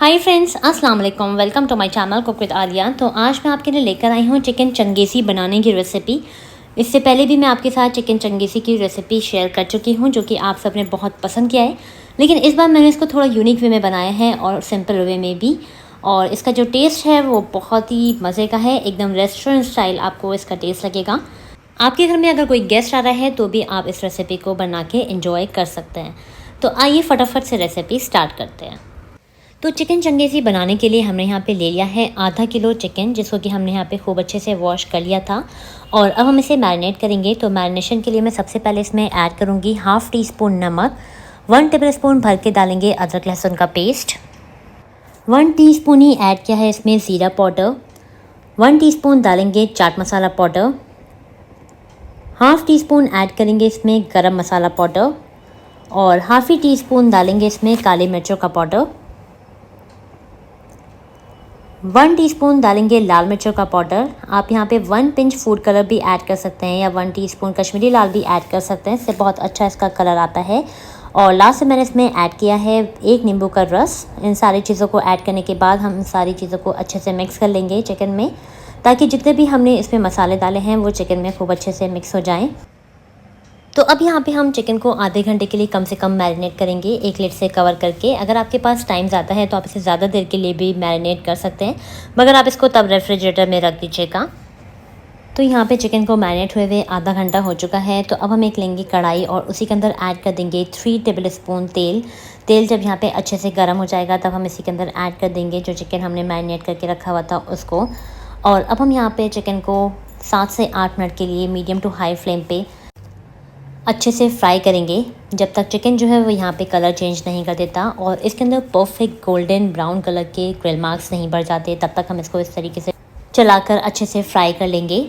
हाय friends, अस्सलाम वालेकुम। Welcome to my channel cook with Alia. तो आज मैं आपके लिए लेकर आई हूँ चिकन चंगेज़ी बनाने की रेसिपी। इससे पहले भी मैं आपके साथ चिकन चंगेज़ी की रेसिपी शेयर कर चुकी हूँ, जो कि आप सबने बहुत पसंद किया है। लेकिन इस बार मैंने इसको थोड़ा यूनिक वे में बनाया है और सिंपल वे में भी। और इसका जो टेस्ट है वो बहुत ही मज़े का है, एकदम रेस्टोरेंट स्टाइल आपको इसका टेस्ट लगेगा। आपके घर में अगर कोई गेस्ट आ रहा है तो भी आप इस रेसिपी को बना के इंजॉय कर सकते हैं। तो आइए फटाफट से रेसिपी स्टार्ट करते हैं। तो चिकन चंगेज़ी बनाने के लिए हमने यहाँ पे ले लिया है आधा किलो चिकन, जिसको कि हमने यहाँ पे खूब अच्छे से वॉश कर लिया था। और अब हम इसे मैरिनेट करेंगे। तो मैरिनेशन के लिए मैं सबसे पहले इसमें ऐड करूँगी हाफ़ टी स्पून नमक, 1 टेबलस्पून भर के डालेंगे अदरक लहसुन का पेस्ट, 1 टीस्पून ही ऐड किया है इसमें ज़ीरा पाउडर, 1 टीस्पून डालेंगे chaat masala powder, half teaspoon add करेंगे इसमें गरम मसाला पाउडर और हाफ़ ही टी स्पून डालेंगे इसमें काली मिर्चों का पाउडर, 1 टीस्पून डालेंगे लाल मिर्चों का पाउडर। आप यहाँ पे 1 पिंच फूड कलर भी ऐड कर सकते हैं या 1 टीस्पून कश्मीरी लाल भी ऐड कर सकते हैं, इससे बहुत अच्छा इसका कलर आता है। और लास्ट में मैंने इसमें ऐड किया है 1 नींबू का रस। इन सारी चीज़ों को ऐड करने के बाद हम सारी चीज़ों को अच्छे से मिक्स कर लेंगे चिकन में, ताकि जितने भी हमने इसमें मसाले डाले हैं वो चिकन में खूब अच्छे से मिक्स हो जाएँ। तो अब यहाँ पे हम चिकन को आधे घंटे के लिए कम से कम मैरिनेट करेंगे, एक लिड से कवर करके। अगर आपके पास टाइम ज़्यादा है तो आप इसे ज़्यादा देर के लिए भी मैरिनेट कर सकते हैं, मगर आप इसको तब रेफ्रिजरेटर में रख दीजिएगा। तो यहाँ पे चिकन को मैरिनेट हुए हुए आधा घंटा हो चुका है। तो अब हम एक लेंगे कढ़ाई और उसी के अंदर ऐड कर देंगे 3 टेबलस्पून तेल। तेल जब यहाँ पे अच्छे से गर्म हो जाएगा तब हम इसी के अंदर ऐड कर देंगे जो चिकन हमने मैरिनेट करके रखा हुआ था उसको। और अब हम यहाँ पे चिकन को 7 से 8 मिनट के लिए मीडियम टू हाई फ्लेम पे अच्छे से फ्राई करेंगे, जब तक चिकन जो है वो यहाँ पे कलर चेंज नहीं कर देता और इसके अंदर परफेक्ट गोल्डन ब्राउन कलर के ग्रिल मार्क्स नहीं बढ़ जाते। तब तक हम इसको इस तरीके से चलाकर अच्छे से फ्राई कर लेंगे।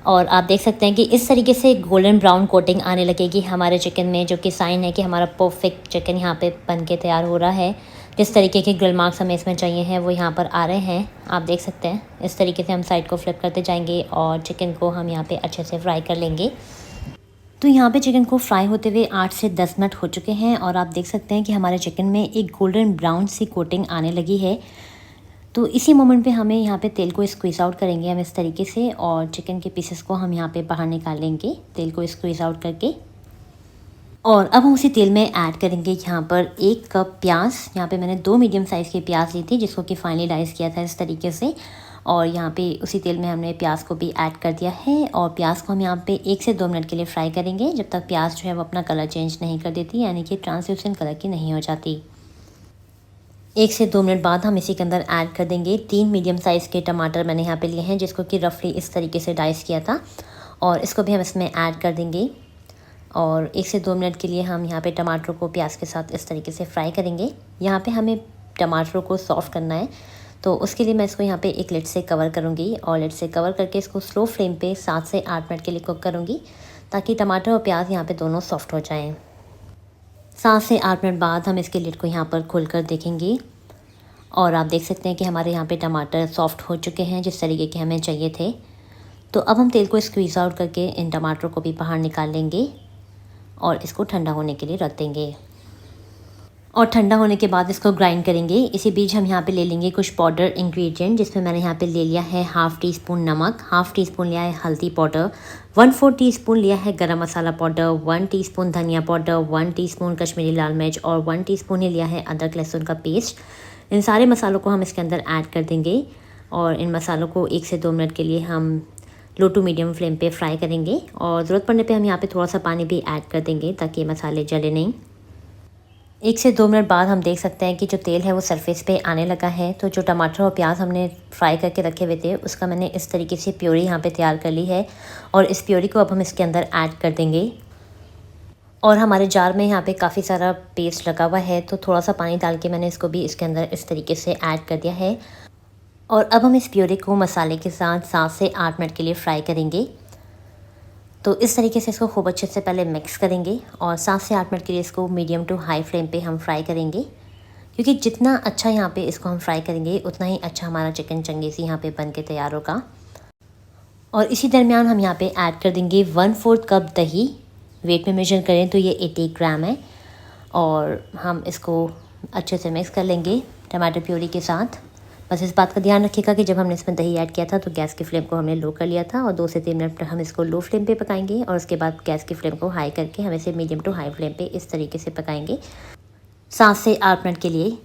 और आप देख सकते हैं कि इस तरीके से गोल्डन ब्राउन कोटिंग आने लगेगी हमारे चिकन में, जो कि साइन है कि हमारा परफेक्ट चिकन यहाँ पे बन के तैयार हो रहा है। जिस तरीके के ग्रिल मार्क्स हमें इसमें चाहिए हैं वो यहाँ पर आ रहे हैं, आप देख सकते हैं। इस तरीके से हम साइड को फ्लिप करते जाएंगे और चिकन को हम यहाँ पे अच्छे से फ्राई कर लेंगे। तो यहाँ पे चिकन को फ्राई होते हुए 8 से 10 मिनट हो चुके हैं और आप देख सकते हैं कि हमारे चिकन में एक गोल्डन ब्राउन सी कोटिंग आने लगी है। तो इसी मोमेंट पे हमें यहाँ पे तेल को स्क्वीज़ आउट करेंगे हम इस तरीके से, और चिकन के पीसेस को हम यहाँ पे बाहर निकाल लेंगे तेल को स्क्वीज़ आउट करके। और अब हम उसी तेल में ऐड करेंगे यहाँ पर 1 कप प्याज। यहाँ पे मैंने 2 मीडियम साइज़ की प्याज ली थी, जिसको कि फाइनली डाइस किया था इस तरीके से। और यहाँ पे उसी तेल में हमने प्याज को भी ऐड कर दिया है और प्याज को हम यहाँ पे 1 से 2 मिनट के लिए फ्राई करेंगे, जब तक प्याज जो है वो अपना कलर चेंज नहीं कर देती, यानी कि ट्रांसल्यूसेंट कलर की नहीं हो जाती। 1 से 2 मिनट बाद हम इसी के अंदर ऐड कर देंगे 3 मीडियम साइज़ के टमाटर मैंने यहाँ पे लिए हैं, जिसको कि रफली इस तरीके से डाइस किया था, और इसको भी हम इसमें ऐड कर देंगे। और 1 से 2 मिनट के लिए हम यहाँ पे टमाटरों को प्याज के साथ इस तरीके से फ्राई करेंगे। यहाँ पे हमें टमाटरों को सॉफ्ट करना है, तो उसके लिए मैं इसको यहाँ पे एक लिड से कवर करूँगी और लिड से कवर करके इसको स्लो फ्लेम पे 7 से 8 मिनट के लिए कुक करूँगी, ताकि टमाटर और प्याज यहाँ पे दोनों सॉफ्ट हो जाएँ। 7 से 8 मिनट बाद हम इसके लिड को यहाँ पर खोल कर देखेंगे और आप देख सकते हैं कि हमारे यहाँ पे टमाटर सॉफ्ट हो चुके हैं जिस तरीके के हमें चाहिए थे। तो अब हम तेल को स्क्वीज़ आउट करके इन टमाटरों को भी बाहर निकाल लेंगे और इसको ठंडा होने के लिए रख देंगे। और ठंडा होने के बाद इसको ग्राइंड करेंगे। इसी बीच हम यहाँ पे ले लेंगे कुछ पाउडर इंग्रेडिएंट, जिसमें मैंने यहाँ पे ले लिया है हाफ़ टी स्पून नमक, हाफ़ टी स्पून लिया है हल्दी पाउडर, 1/4 टीस्पून लिया है गरम मसाला पाउडर, 1 टीस्पून धनिया पाउडर, 1 टीस्पून कश्मीरी लाल मिर्च और 1 टीस्पून ही लिया है अदरक लहसुन का पेस्ट। इन सारे मसालों को हम इसके अंदर ऐड कर देंगे और इन मसालों को 1 से 2 मिनट के लिए हम लो टू मीडियम फ्लेम पे फ्राई करेंगे। और ज़रूरत पड़ने पे हम यहाँ पे थोड़ा सा पानी भी ऐड कर देंगे ताकि मसाले जले नहीं। 1 से 2 मिनट बाद हम देख सकते हैं कि जो तेल है वो सरफेस पे आने लगा है। तो जो टमाटर और प्याज हमने फ्राई करके रखे हुए थे उसका मैंने इस तरीके से प्योरी यहाँ पे तैयार कर ली है और इस प्योरी को अब हम इसके अंदर ऐड कर देंगे। और हमारे जार में यहाँ पे काफ़ी सारा पेस्ट लगा हुआ है, तो थोड़ा सा पानी डाल के मैंने इसको भी इसके अंदर इस तरीके से ऐड कर दिया है। और अब हम इस प्योरी को मसाले के साथ 7 से 8 मिनट के लिए फ्राई करेंगे। तो इस तरीके से इसको खूब अच्छे से पहले मिक्स करेंगे और 7 से 8 मिनट के लिए इसको मीडियम टू हाई फ्लेम पे हम फ्राई करेंगे, क्योंकि जितना अच्छा यहाँ पे इसको हम फ्राई करेंगे उतना ही अच्छा हमारा चिकन चंगेज़ी यहाँ पे बन के तैयार होगा। और इसी दरमियान हम यहाँ पे ऐड कर देंगे 1/4 कप दही। वेट में मेजर करें तो ये 80 ग्राम है और हम इसको अच्छे से मिक्स कर लेंगे। टमाटर प्यूरी के साथ। बस इस बात का ध्यान रखिएगा कि जब हमने इसमें दही ऐड किया था तो गैस की फ्लेम को हमने लो कर लिया था और 2 से 3 मिनट हम इसको लो फ्लेम पे पकाएंगे और उसके बाद गैस की फ्लेम को हाई करके हम इसे मीडियम टू हाई फ्लेम पे इस तरीके से पकाएंगे 7 से 8 मिनट के लिए।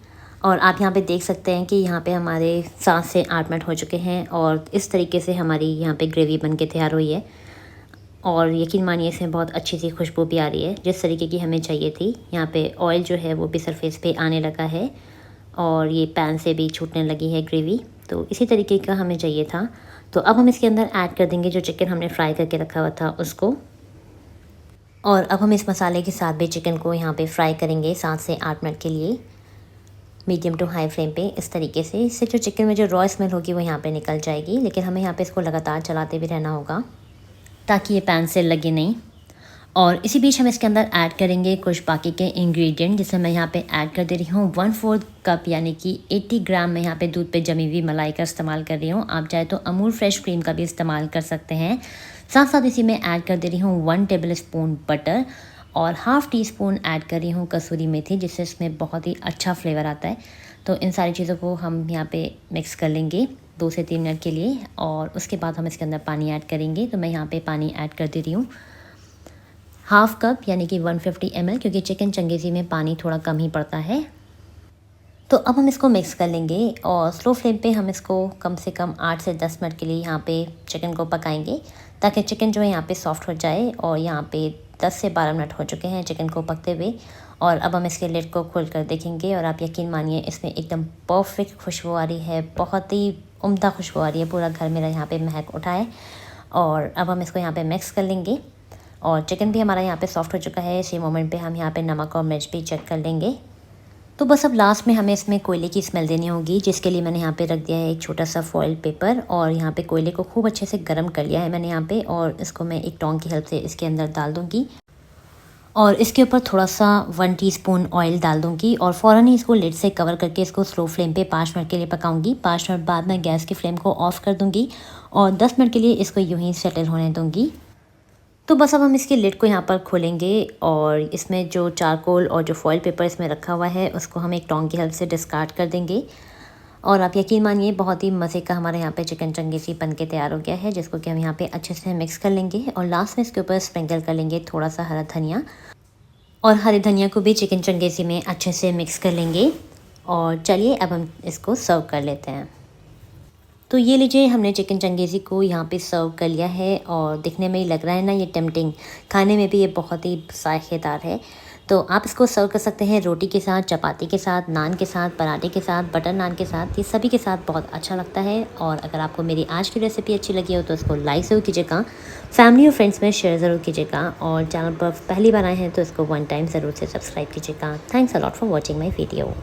और आप यहाँ पे देख सकते हैं कि यहाँ पे हमारे 7 से 8 मिनट हो चुके हैं और इस तरीके से हमारी यहाँ पे ग्रेवी बन के तैयार हुई है और यकीन मानिए इसमें बहुत अच्छी सी खुशबू भी आ रही है जिस तरीके की हमें चाहिए थी। यहाँ पे ऑयल जो है वो भी सरफेस पे आने लगा है और ये पैन से भी छूटने लगी है ग्रेवी, तो इसी तरीके का हमें चाहिए था। तो अब हम इसके अंदर ऐड कर देंगे जो चिकन हमने फ्राई करके रखा हुआ था उसको। और अब हम इस मसाले के साथ भी चिकन को यहाँ पे फ्राई करेंगे 7 से 8 मिनट के लिए मीडियम टू हाई फ्लेम पे इस तरीके से। इससे जो चिकन में जो रॉ स्मेल होगी वो यहाँ पे निकल जाएगी, लेकिन हमें यहाँ पे इसको लगातार चलाते भी रहना होगा ताकि ये पैन से लगे नहीं। और इसी बीच हम इसके अंदर ऐड करेंगे कुछ बाकी के इंग्रेडिएंट, जिसे मैं यहाँ पे ऐड कर दे रही हूँ 1/4 कप यानी कि 80 ग्राम मैं यहाँ पे दूध पे जमी हुई मलाई का इस्तेमाल कर रही हूँ। आप चाहे तो अमूल फ्रेश क्रीम का भी इस्तेमाल कर सकते हैं। साथ साथ इसी में ऐड कर दे रही हूँ 1 टेबल स्पून बटर और हाफ़ टी स्पून ऐड कर रही हूँ कसूरी मेथी, जिससे इसमें बहुत ही अच्छा फ्लेवर आता है। तो इन सारी चीज़ों को हम यहाँ पे मिक्स कर लेंगे 2 से 3 मिनट के लिए और उसके बाद हम इसके अंदर पानी ऐड करेंगे। तो मैं यहाँ पे पानी ऐड कर दे रही हूँ हाफ़ कप यानी कि 150 ml, क्योंकि चिकन चंगेज़ी में पानी थोड़ा कम ही पड़ता है। तो अब हम इसको मिक्स कर लेंगे और स्लो फ्लेम पे हम इसको कम से कम 8 से 10 मिनट के लिए यहाँ पे चिकन को पकाएंगे ताकि चिकन जो है यहाँ पे सॉफ्ट हो जाए। और यहाँ पे 10 से 12 मिनट हो चुके हैं चिकन को पकते हुए और अब हम इसके लिड को खोल कर देखेंगे और आप यकीन मानिए इसमें एकदम परफेक्ट खुशबू आ रही है, बहुत ही उम्दा खुशबू आ रही है, पूरा घर मेरा यहाँ पे महक उठा है। और अब हम इसको यहाँ पे मिक्स कर लेंगे और चिकन भी हमारा यहाँ पे सॉफ्ट हो चुका है। इसी मोमेंट पे हम यहाँ पे नमक और मिर्च भी चेक कर लेंगे। तो बस अब लास्ट में हमें इसमें कोयले की स्मेल देनी होगी, जिसके लिए मैंने यहाँ पे रख दिया है एक छोटा सा फॉइल पेपर और यहाँ पे कोयले को खूब अच्छे से गर्म कर लिया है मैंने यहाँ पे। और इसको मैं एक टोंग की हेल्प से इसके अंदर डाल दूँगी और इसके ऊपर थोड़ा सा 1 टीस्पून ऑयल डाल दूँगी और फ़ौरन ही इसको लिड से कवर करके इसको स्लो फ्लेम पे 5 मिनट के लिए पकाऊंगी। 5 मिनट बाद मैं गैस की फ्लेम को ऑफ़ कर दूँगी और 10 मिनट के लिए इसको यूँ ही सेटल होने दूँगी। तो बस अब हम इसके लिड को यहाँ पर खोलेंगे और इसमें जो चारकोल और जो फॉइल पेपर इसमें रखा हुआ है उसको हम एक टोंग की हेल्प से डिस्कार्ड कर देंगे। और आप यकीन मानिए बहुत ही मज़े का हमारे यहाँ पे चिकन चंगेज़ी बन के तैयार हो गया है, जिसको कि हम यहाँ पे अच्छे से मिक्स कर लेंगे और लास्ट में इसके ऊपर स्प्रिंकल कर लेंगे थोड़ा सा हरा धनिया और हरे धनिया को भी चिकन चंगेज़ी में अच्छे से मिक्स कर लेंगे। और चलिए अब हम इसको सर्व कर लेते हैं। तो ये लीजिए हमने चिकन चंगेज़ी को यहाँ पे सर्व कर लिया है और दिखने में ही लग रहा है ना ये टेम्पटिंग, खाने में भी ये बहुत ही जायकेदार है। तो आप इसको सर्व कर सकते हैं रोटी के साथ, चपाती के साथ, नान के साथ, पराठे के साथ, बटर नान के साथ, ये सभी के साथ बहुत अच्छा लगता है। और अगर आपको मेरी आज की रेसिपी अच्छी लगी हो तो इसको लाइक ज़रूर कीजिएगा, फैमिली और फ्रेंड्स में शेयर ज़रूर कीजिएगा और चैनल पर पहली बार आए हैं तो इसको 1 टाइम ज़रूर से सब्सक्राइब कीजिएगा। Thanks a lot for watching my video.